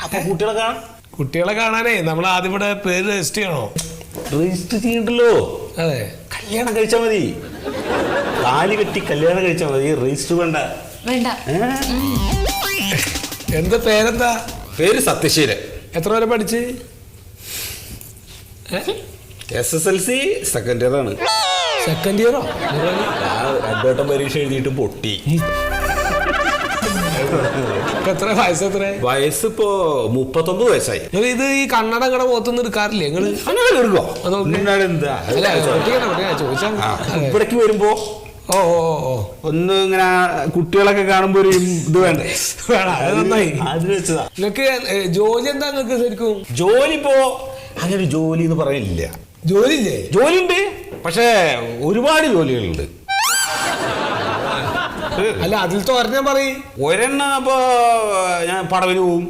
അപ്പൊ കുട്ടികളെ കാണാൻ കുട്ടികളെ കാണാനേ നമ്മൾ ആദ്യം ഇവിടെ പേര് രജിസ്റ്റർ ചെയ്യണോ? രജിസ്റ്റർ ചെയ്യണ്ടല്ലോ. അതെ, കല്യാണം കഴിച്ചാൽ മതി. താലി കെട്ടി കല്യാണം കഴിച്ചാൽ മതി, രജിസ്റ്റർ വേണ്ട. വേണ്ട. എന്താ പേരെന്താ? പേര് സത്യശീലൻ. എത്ര വരെ പഠിച്ച്? SSLC സെക്കൻഡ് ഇയർ ആണ്. സെക്കൻഡ് ഇയറോ? രണ്ടോട്ടം പരീക്ഷ എഴുതിയിട്ട് പൊട്ടി. എത്ര വയസ്സ്? എത്ര വയസ്സിപ്പോ 39 വയസ്സായി. ഇത് ഈ കണ്ണട ഇങ്ങടെ പോത്തുനിന്ന് എടുക്കാറില്ലേ നിങ്ങള്? ഇവിടേക്ക് വരുമ്പോ ഓ ഓ ഓ ഒന്ന് ഇങ്ങനെ കുട്ടികളൊക്കെ കാണുമ്പോ ഒരു ഇത് വേണ്ടേ? നന്നായി. അത് വെച്ചതാ. നിങ്ങക്ക് ജോലി എന്താ? നിങ്ങക്ക് ശരിക്കും ജോലി ഇപ്പോ അങ്ങനെ ജോലി എന്ന് പറയാനില്ല. ജോലി ഇല്ലേ? ജോലി ഉണ്ട്, പക്ഷെ ഒരുപാട് ജോലികളുണ്ട്. അല്ല, അതിൽ തോരഞ്ഞാ പറയും. ഒരെണ്ണം ഇപ്പൊ ഞാൻ പടവിന് പോവും,